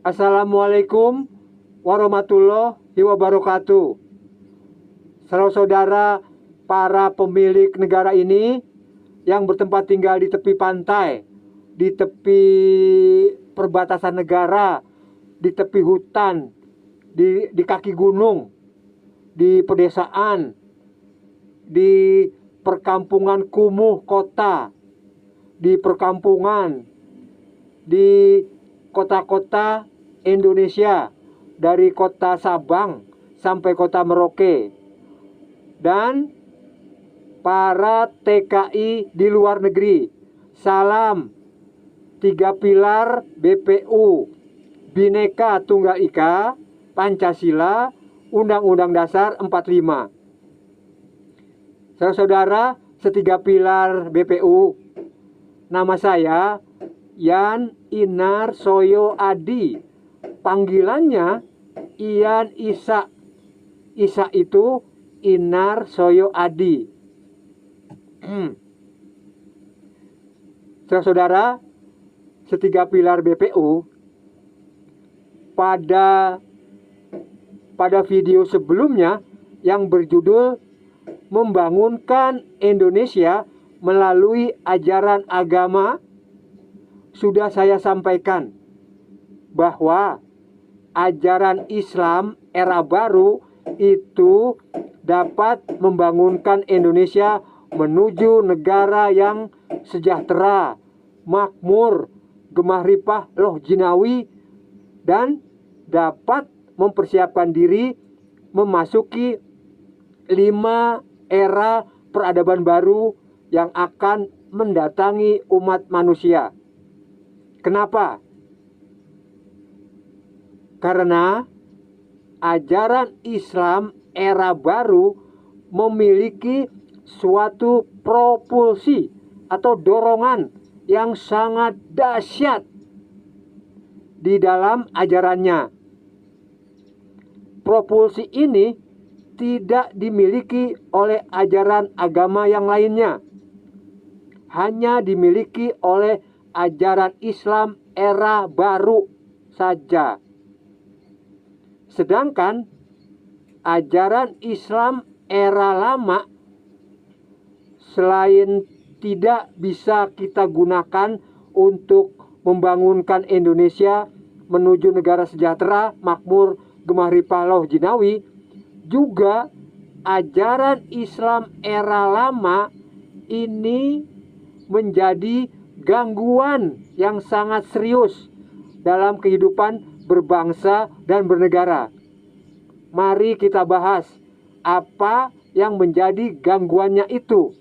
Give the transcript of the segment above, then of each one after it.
Assalamualaikum warahmatullahi wabarakatuh. Saudara-saudara, para pemilik negara ini yang bertempat tinggal di tepi pantai, di tepi perbatasan negara, di tepi hutan, di kaki gunung, di pedesaan, di perkampungan kumuh kota, di perkampungan, di kota-kota Indonesia, dari kota Sabang sampai kota Merauke, dan para TKI di luar negeri. Salam 3 pilar BPU, Bhinneka Tunggal Ika, Pancasila, Undang-Undang Dasar 45. Saudara-saudara, setiga pilar BPU, nama saya Yan Inar Soyo Adi. Panggilannya Ian Isa. Isa itu Inar Soyo Adi. Saudara-saudara, setiga pilar BPU, pada video sebelumnya yang berjudul Membangunkan Indonesia Melalui Ajaran Agama, sudah saya sampaikan bahwa ajaran Islam era baru itu dapat membangunkan Indonesia menuju negara yang sejahtera, makmur, gemah ripah loh jinawi, dan dapat mempersiapkan diri memasuki 5 era peradaban baru yang akan mendatangi umat manusia. Kenapa? Karena ajaran Islam era baru memiliki suatu propulsi atau dorongan yang sangat dahsyat di dalam ajarannya. Propulsi ini tidak dimiliki oleh ajaran agama yang lainnya, hanya dimiliki oleh ajaran Islam era baru saja. Sedangkan ajaran Islam era lama selain tidak bisa kita gunakan untuk membangunkan Indonesia menuju negara sejahtera, makmur, gemah ripah loh jinawi, juga ajaran Islam era lama ini menjadi gangguan yang sangat serius dalam kehidupan berbangsa dan bernegara. Mari kita bahas apa yang menjadi gangguannya itu.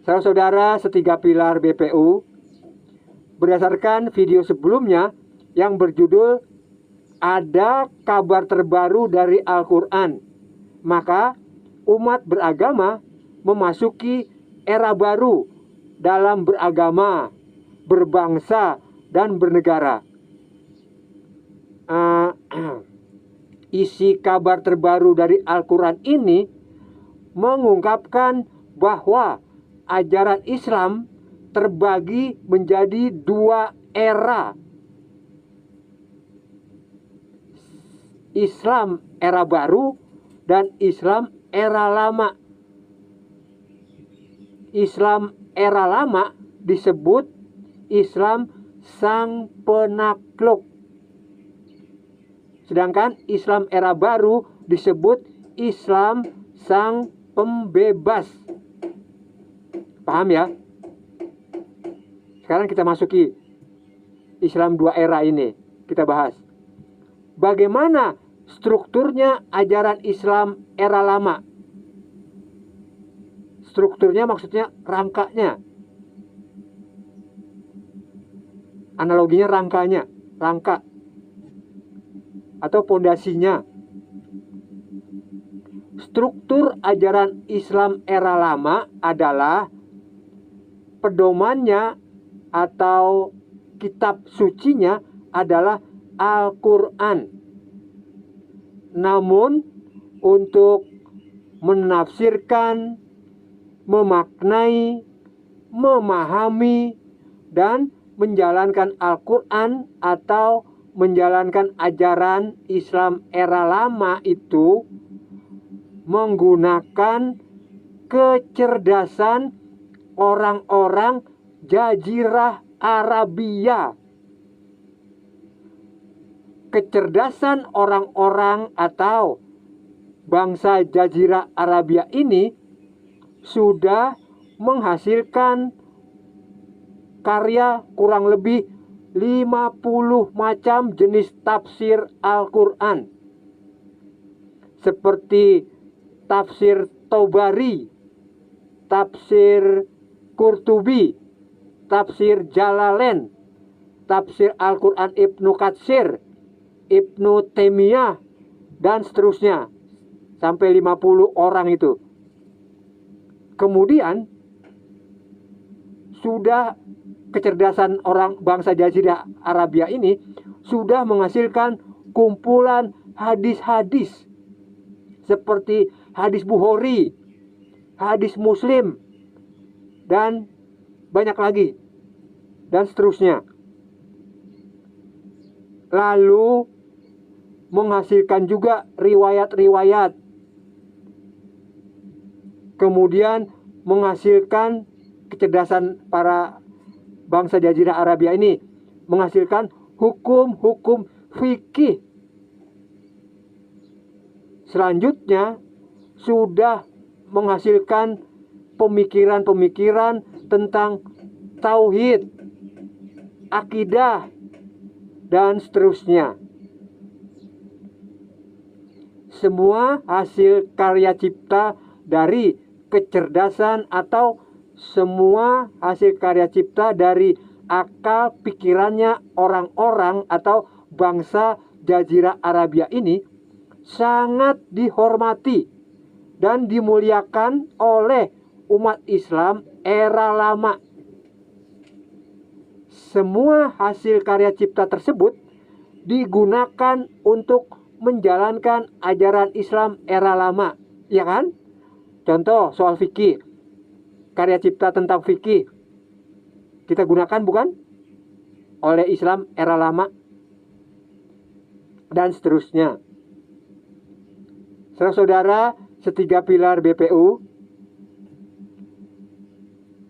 Saudara-saudara, setiga pilar BPU, berdasarkan video sebelumnya yang berjudul Ada Kabar Terbaru dari Al-Quran, maka umat beragama memasuki era baru dalam beragama, berbangsa, dan bernegara. Isi kabar terbaru dari Al-Quran ini mengungkapkan bahwa ajaran Islam terbagi menjadi 2 era. Islam era baru dan Islam era lama. Islam era lama disebut Islam sang penakluk. Sedangkan Islam era baru disebut Islam sang pembebas. Paham ya? Sekarang kita masuki Islam 2 era ini. Kita bahas bagaimana strukturnya ajaran Islam era lama. Strukturnya maksudnya rangkanya. Analoginya rangkanya, rangka atau pondasinya. Struktur ajaran Islam era lama adalah pedomannya atau kitab sucinya adalah Al-Quran. Namun untuk menafsirkan, memaknai, memahami, dan menjalankan Al-Quran atau menjalankan ajaran Islam era lama itu menggunakan kecerdasan orang-orang Jazirah Arabia. Kecerdasan orang-orang atau bangsa Jazirah Arabia ini sudah menghasilkan karya kurang lebih 50 macam jenis tafsir Al-Quran, seperti tafsir Tabari, tafsir Qurtubi, tafsir Jalalain, tafsir Al-Quran Ibnu Katsir, Ibnu Taimiyah, dan seterusnya, sampai 50 orang itu. Kemudian sudah kecerdasan orang bangsa Jazirah Arabia ini sudah menghasilkan kumpulan hadis-hadis seperti hadis Bukhari, hadis Muslim, dan banyak lagi, dan seterusnya. Lalu menghasilkan juga riwayat-riwayat, kemudian menghasilkan kecerdasan para bangsa Jazirah Arabia ini menghasilkan hukum-hukum fikih. Selanjutnya sudah menghasilkan pemikiran-pemikiran tentang tauhid, akidah, dan seterusnya. Semua hasil karya cipta dari kecerdasan atau semua hasil karya cipta dari akal pikirannya orang-orang atau bangsa Jazirah Arabia ini sangat dihormati dan dimuliakan oleh umat Islam era lama. Semua hasil karya cipta tersebut digunakan untuk menjalankan ajaran Islam era lama, ya kan? Contoh soal fikih, karya cipta tentang fikih kita gunakan bukan? Oleh Islam era lama, dan seterusnya. Saudara, setiga pilar BPU,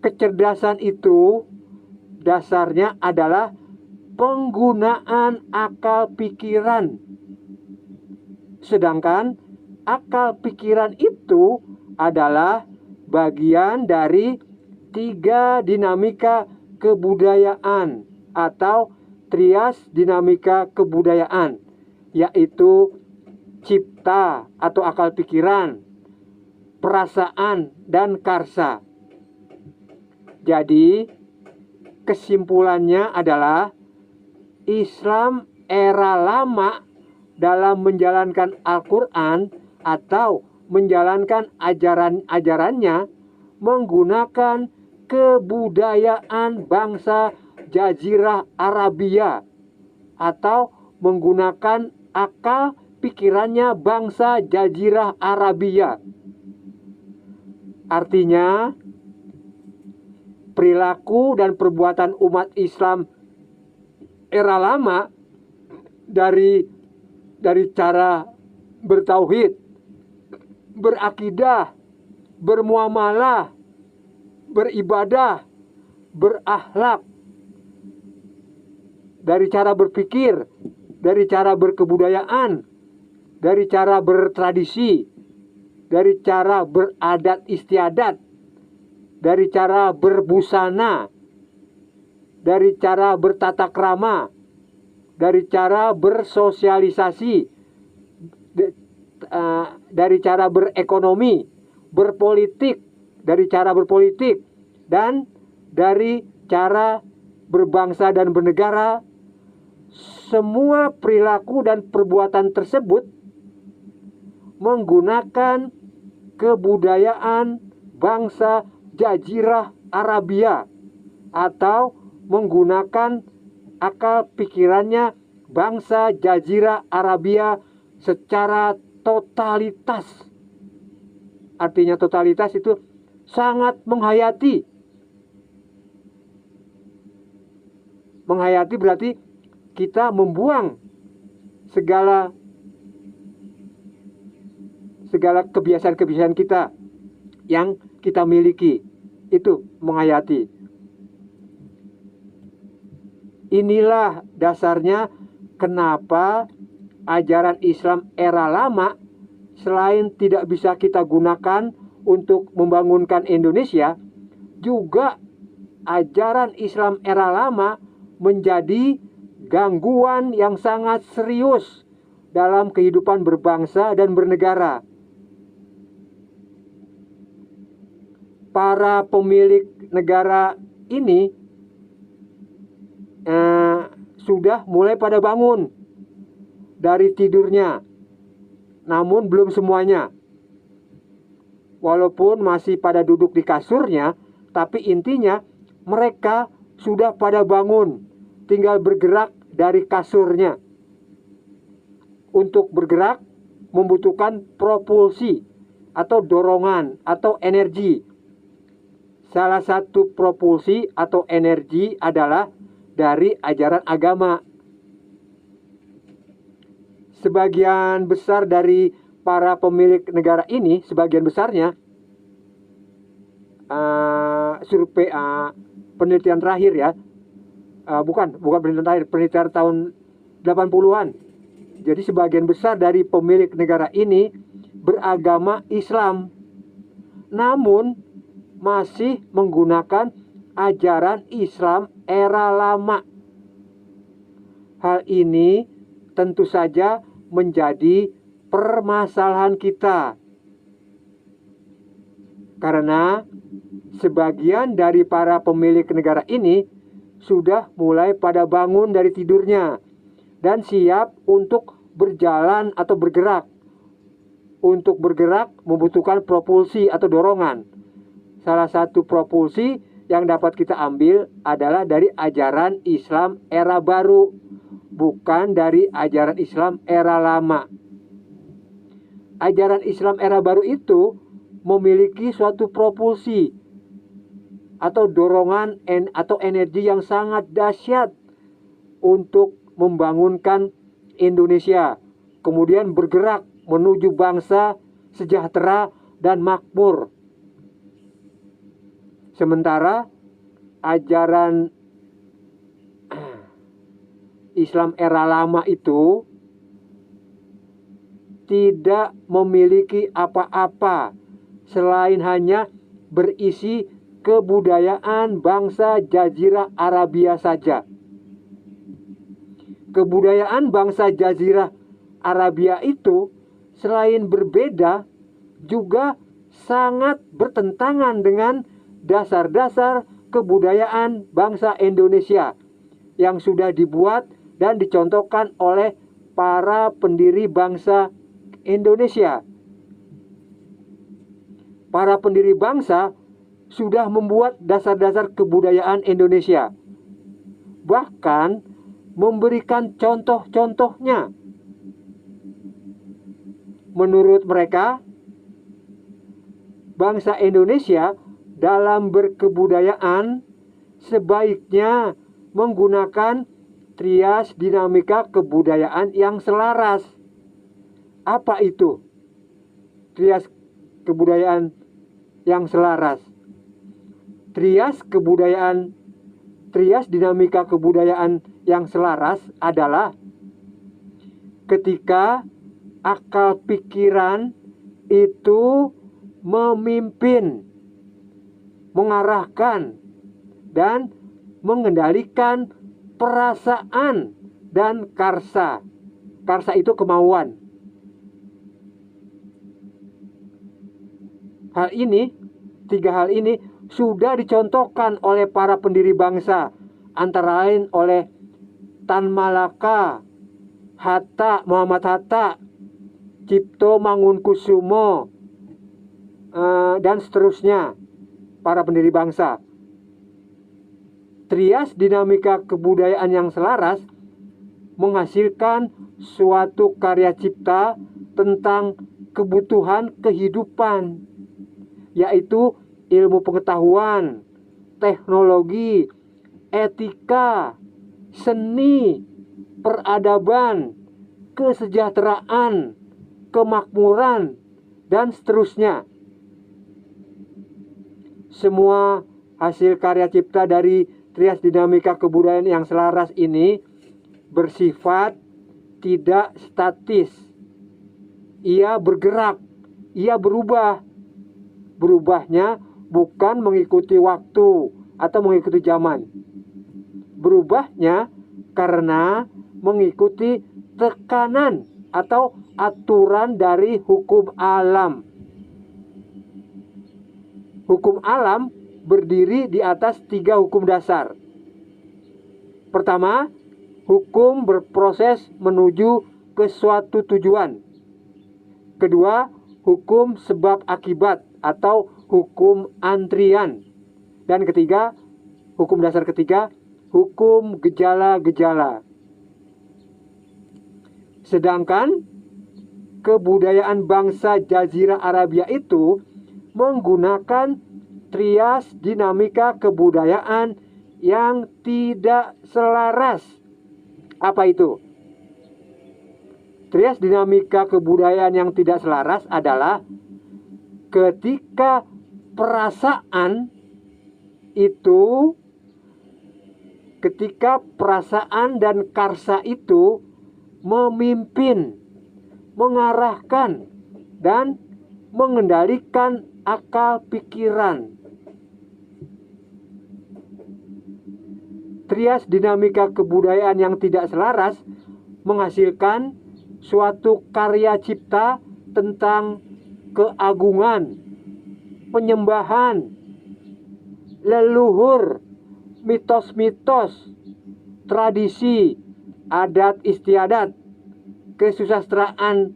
kecerdasan itu dasarnya adalah penggunaan akal pikiran. Sedangkan akal pikiran itu adalah bagian dari 3 dinamika kebudayaan atau trias dinamika kebudayaan, yaitu cipta atau akal pikiran, perasaan, dan karsa. Jadi kesimpulannya adalah Islam era lama dalam menjalankan Al-Quran atau menjalankan ajaran-ajarannya menggunakan kebudayaan bangsa Jazirah Arabia atau menggunakan akal pikirannya bangsa Jazirah Arabia. Artinya, perilaku dan perbuatan umat Islam era lama dari cara bertauhid, berakidah, bermuamalah, beribadah, berakhlak, dari cara berpikir, dari cara berkebudayaan, dari cara bertradisi, dari cara beradat istiadat, dari cara berbusana, dari cara bertata krama, dari cara bersosialisasi, dari cara berekonomi, berpolitik, dari cara berpolitik, dan dari cara berbangsa dan bernegara. Semua perilaku dan perbuatan tersebut menggunakan kebudayaan bangsa Jazirah Arabia atau menggunakan akal pikirannya bangsa Jazirah Arabia secara totalitas. Artinya totalitas itu sangat menghayati. Menghayati berarti kita membuang segala kebiasaan-kebiasaan kita yang kita miliki. Itu menghayati. Inilah dasarnya kenapa ajaran Islam era lama selain tidak bisa kita gunakan untuk membangunkan Indonesia, juga ajaran Islam era lama menjadi gangguan yang sangat serius dalam kehidupan berbangsa dan bernegara. Para pemilik negara ini sudah mulai pada bangun dari tidurnya, namun belum semuanya. Walaupun masih pada duduk di kasurnya, tapi intinya mereka sudah pada bangun, tinggal bergerak dari kasurnya. Untuk bergerak membutuhkan propulsi atau dorongan atau energi. Salah satu propulsi atau energi adalah dari ajaran agama. Sebagian besar dari para pemilik negara ini, sebagian besarnya, survei penelitian terakhir ya, bukan penelitian terakhir, penelitian tahun 80-an. Jadi sebagian besar dari pemilik negara ini beragama Islam, namun masih menggunakan ajaran Islam era lama. Hal ini tentu saja menjadi permasalahan kita, karena sebagian dari para pemilik negara ini sudah mulai pada bangun dari tidurnya dan siap untuk berjalan atau bergerak. Untuk bergerak membutuhkan propulsi atau dorongan. Salah satu propulsi yang dapat kita ambil adalah dari ajaran Islam era baru, bukan dari ajaran Islam era lama. Ajaran Islam era baru itu memiliki suatu propulsi atau dorongan atau energi yang sangat dahsyat untuk membangunkan Indonesia, kemudian bergerak menuju bangsa sejahtera dan makmur. Sementara ajaran Islam era lama itu tidak memiliki apa-apa selain hanya berisi kebudayaan bangsa Jazirah Arabia saja. Kebudayaan bangsa Jazirah Arabia itu selain berbeda juga sangat bertentangan dengan dasar-dasar kebudayaan bangsa Indonesia yang sudah dibuat dan dicontohkan oleh para pendiri bangsa Indonesia. Para pendiri bangsa sudah membuat dasar-dasar kebudayaan Indonesia, bahkan memberikan contoh-contohnya. Menurut mereka, bangsa Indonesia dalam berkebudayaan sebaiknya menggunakan trias dinamika kebudayaan yang selaras. Apa itu trias kebudayaan yang selaras? Trias dinamika kebudayaan yang selaras adalah ketika akal pikiran itu memimpin, mengarahkan, dan mengendalikan perasaan dan karsa. Karsa itu kemauan. Tiga hal ini sudah dicontohkan oleh para pendiri bangsa, antara lain oleh Tan Malaka, Muhammad Hatta, Cipto Mangunkusumo, dan seterusnya, para pendiri bangsa. Trias dinamika kebudayaan yang selaras menghasilkan suatu karya cipta tentang kebutuhan kehidupan, yaitu ilmu pengetahuan, teknologi, etika, seni, peradaban, kesejahteraan, kemakmuran, dan seterusnya. Semua hasil karya cipta dari trias dinamika kebudayaan yang selaras ini bersifat tidak statis. Ia bergerak, ia berubah. Berubahnya bukan mengikuti waktu atau mengikuti zaman. Berubahnya karena mengikuti tekanan atau aturan dari hukum alam. Hukum alam berdiri di atas 3 hukum dasar. Pertama, hukum berproses menuju ke suatu tujuan. Kedua, hukum sebab akibat atau hukum antrian. Dan ketiga, hukum dasar ketiga, hukum gejala-gejala. Sedangkan kebudayaan bangsa Jazirah Arabia itu menggunakan trias dinamika kebudayaan yang tidak selaras. Apa itu? Trias dinamika kebudayaan yang tidak selaras adalah ketika perasaan dan karsa itu memimpin, mengarahkan, dan mengendalikan akal pikiran. Trias dinamika kebudayaan yang tidak selaras menghasilkan suatu karya cipta tentang keagungan, penyembahan, leluhur, mitos-mitos, tradisi, adat istiadat, kesusastraan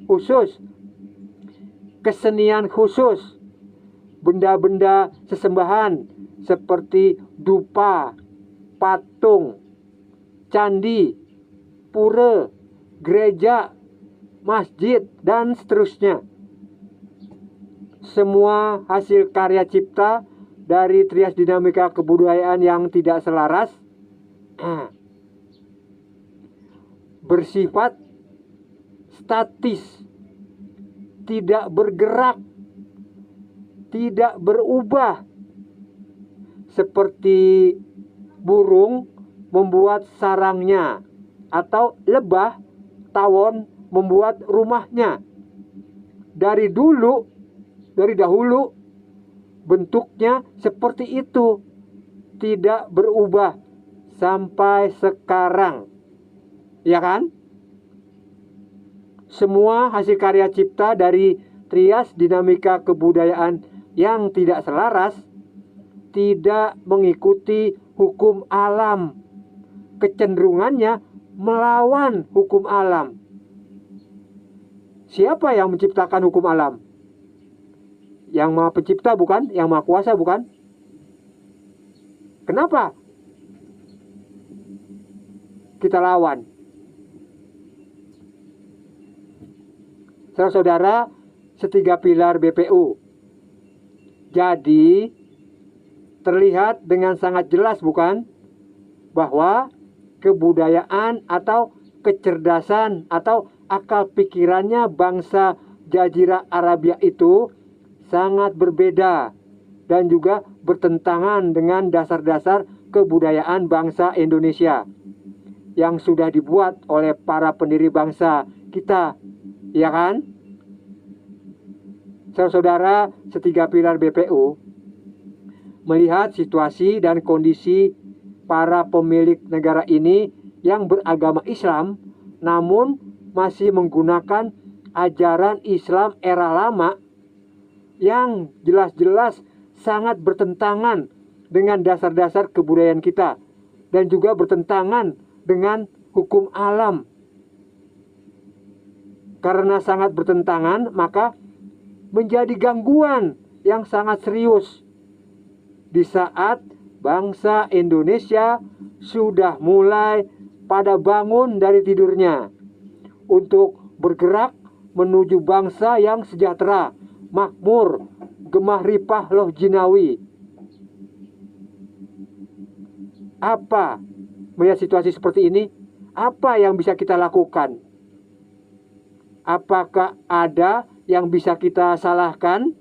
khusus, kesenian khusus, benda-benda sesembahan seperti dupa, patung, candi, pura, gereja, masjid, dan seterusnya. Semua hasil karya cipta dari trias dinamika kebudayaan yang tidak selaras bersifat statis, tidak bergerak, tidak berubah. Seperti burung membuat sarangnya atau lebah, tawon membuat rumahnya. Dari dahulu bentuknya seperti itu, tidak berubah sampai sekarang. Ya kan? Semua hasil karya cipta dari trias dinamika kebudayaan yang tidak selaras tidak mengikuti hukum alam. Kecenderungannya melawan hukum alam. Siapa yang menciptakan hukum alam? Yang Maha Pencipta bukan? Yang Maha Kuasa bukan? Kenapa kita lawan? Saudara-saudara, setiga pilar BPU. Jadi terlihat dengan sangat jelas bukan? Bahwa kebudayaan atau kecerdasan atau akal pikirannya bangsa Jazirah Arabia itu sangat berbeda dan juga bertentangan dengan dasar-dasar kebudayaan bangsa Indonesia yang sudah dibuat oleh para pendiri bangsa kita, ya kan? Saudara-saudara, setiga pilar BPU melihat situasi dan kondisi para pemilik negara ini yang beragama Islam namun masih menggunakan ajaran Islam era lama yang jelas-jelas sangat bertentangan dengan dasar-dasar kebudayaan kita dan juga bertentangan dengan hukum alam. Karena sangat bertentangan, maka menjadi gangguan yang sangat serius di saat bangsa Indonesia sudah mulai pada bangun dari tidurnya untuk bergerak menuju bangsa yang sejahtera, makmur, gemah ripah loh jinawi. Apa melihat situasi seperti ini, apa yang bisa kita lakukan? Apakah ada yang bisa kita salahkan?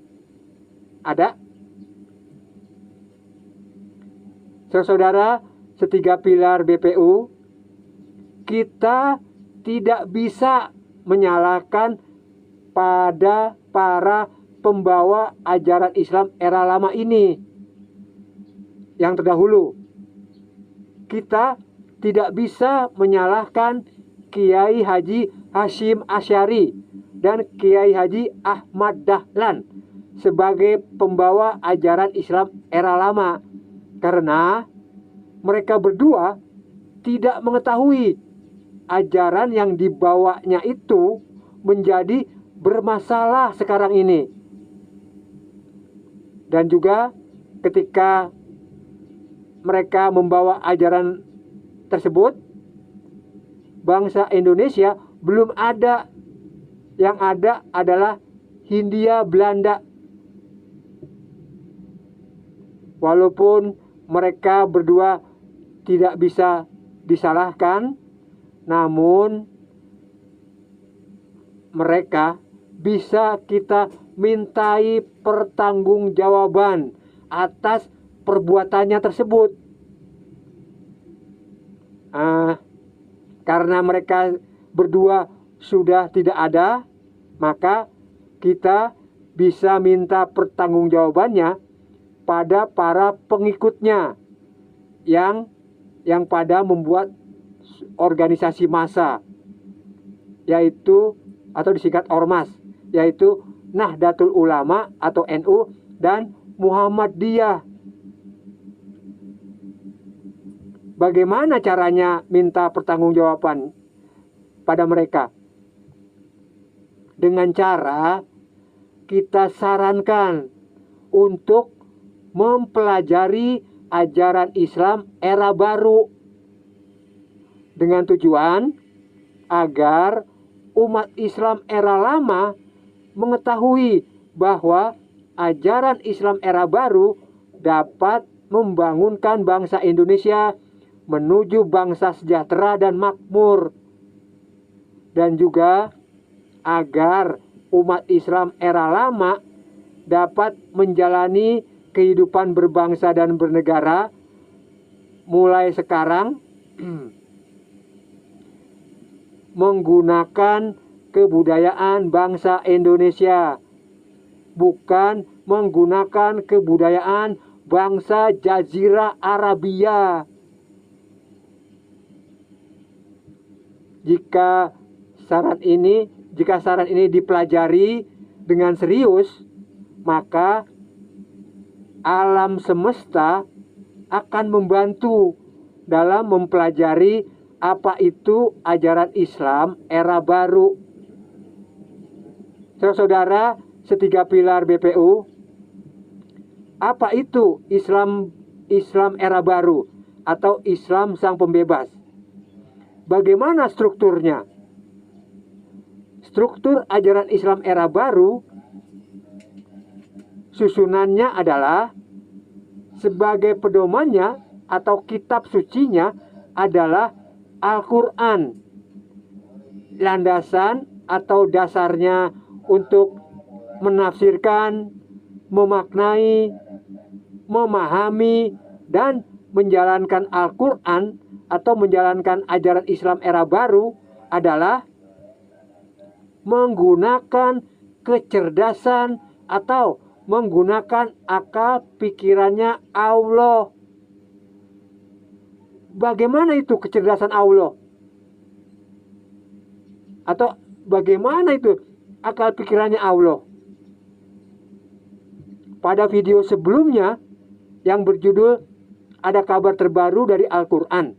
Ada? Saudara, setiga pilar BPU, kita tidak bisa menyalahkan pada para pembawa ajaran Islam era lama ini yang terdahulu. Kita tidak bisa menyalahkan Kiai Haji Hashim Asy'ari dan Kiai Haji Ahmad Dahlan sebagai pembawa ajaran Islam era lama, karena mereka berdua tidak mengetahui ajaran yang dibawanya itu menjadi bermasalah sekarang ini. Dan juga ketika mereka membawa ajaran tersebut, bangsa Indonesia belum ada. Yang ada adalah Hindia Belanda. Walaupun mereka berdua tidak bisa disalahkan, namun mereka bisa kita mintai pertanggungjawaban atas perbuatannya tersebut. Karena mereka berdua sudah tidak ada, maka kita bisa minta pertanggungjawabannya pada para pengikutnya yang pada membuat organisasi massa, yaitu atau disingkat Ormas, yaitu Nahdlatul Ulama atau NU dan Muhammadiyah. Bagaimana caranya minta pertanggungjawaban pada mereka? Dengan cara kita sarankan untuk mempelajari ajaran Islam era baru, dengan tujuan agar umat Islam era lama mengetahui bahwa ajaran Islam era baru dapat membangunkan bangsa Indonesia menuju bangsa sejahtera dan makmur, dan juga agar umat Islam era lama dapat menjalani kehidupan berbangsa dan bernegara mulai sekarang menggunakan kebudayaan bangsa Indonesia, bukan menggunakan kebudayaan bangsa Jazirah Arabia. Jika saran ini dipelajari dengan serius, maka alam semesta akan membantu dalam mempelajari apa itu ajaran Islam era baru. Saudara, setiga pilar BPU, apa itu Islam era baru atau Islam sang pembebas? Bagaimana strukturnya? Struktur ajaran Islam era baru, susunannya adalah sebagai pedomannya atau kitab sucinya adalah Al-Quran. Landasan atau dasarnya untuk menafsirkan, memaknai, memahami, dan menjalankan Al-Quran atau menjalankan ajaran Islam era baru adalah menggunakan kecerdasan atau menggunakan akal pikirannya Allah. Bagaimana itu kecerdasan Allah? Atau bagaimana itu akal pikirannya Allah? Pada video sebelumnya yang berjudul Ada Kabar Terbaru dari Al-Quran,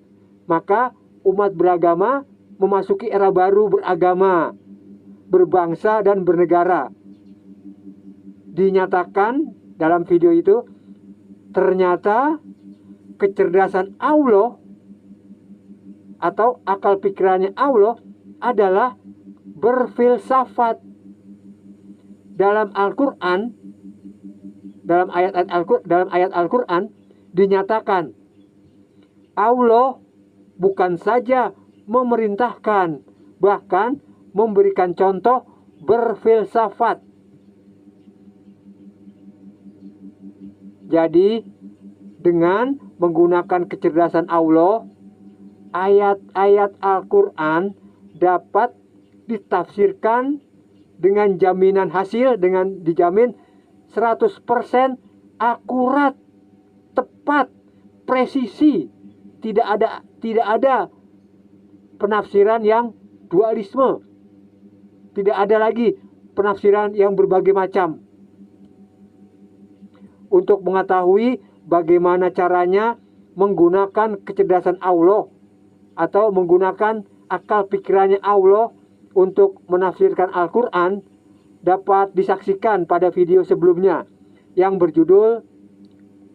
maka umat beragama memasuki era baru beragama, berbangsa dan bernegara. Dinyatakan dalam video itu, ternyata kecerdasan Allah atau akal pikirannya Allah adalah berfilsafat. Dalam Al-Quran, dalam ayat Al-Quran dinyatakan Allah bukan saja memerintahkan, bahkan memberikan contoh berfilsafat. Jadi, dengan menggunakan kecerdasan Allah, ayat-ayat Al-Quran dapat ditafsirkan dengan jaminan hasil, dengan dijamin 100% akurat, tepat, presisi. Tidak ada penafsiran yang dualisme. Tidak ada lagi penafsiran yang berbagai macam. Untuk mengetahui bagaimana caranya menggunakan kecerdasan Allah atau menggunakan akal pikirannya Allah untuk menafsirkan Al-Quran, dapat disaksikan pada video sebelumnya yang berjudul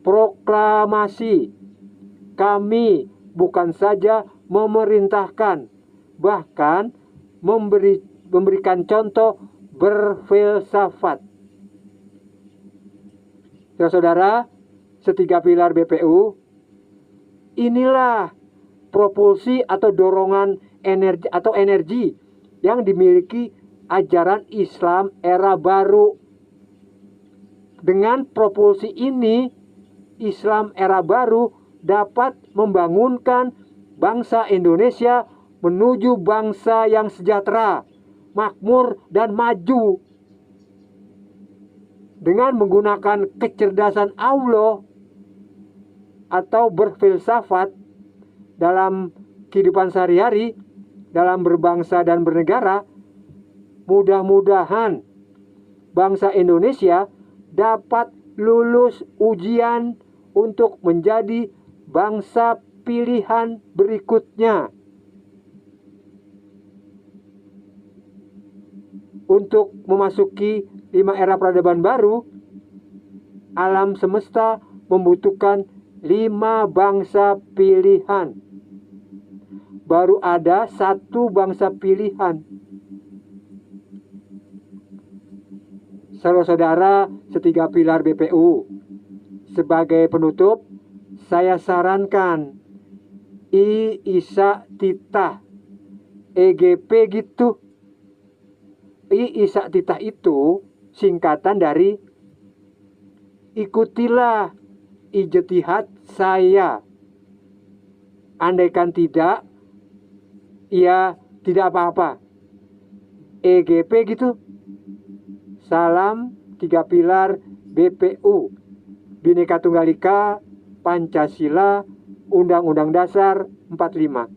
Proklamasi. Kami bukan saja memerintahkan, bahkan memberikan contoh berfilsafat. Saudara, setiga pilar BPU, inilah propulsi atau dorongan energi yang dimiliki ajaran Islam era baru. Dengan propulsi ini, Islam era baru dapat membangunkan bangsa Indonesia menuju bangsa yang sejahtera, makmur, dan maju. Dengan menggunakan kecerdasan Allah atau berfilsafat dalam kehidupan sehari-hari, dalam berbangsa dan bernegara, mudah-mudahan bangsa Indonesia dapat lulus ujian untuk menjadi bangsa pilihan berikutnya. Untuk memasuki 5 era peradaban baru, alam semesta membutuhkan 5 bangsa pilihan. Baru ada 1 bangsa pilihan. Saudara-saudara setiga pilar BPU, sebagai penutup, saya sarankan Isa Titah EGP gitu. Isa Titah itu singkatan dari ikutilah ijtihad saya. Andaikan tidak, ya tidak apa-apa. EGP gitu. Salam 3 pilar BPU. Bhinneka Tunggal Ika, Pancasila, Undang-Undang Dasar 45.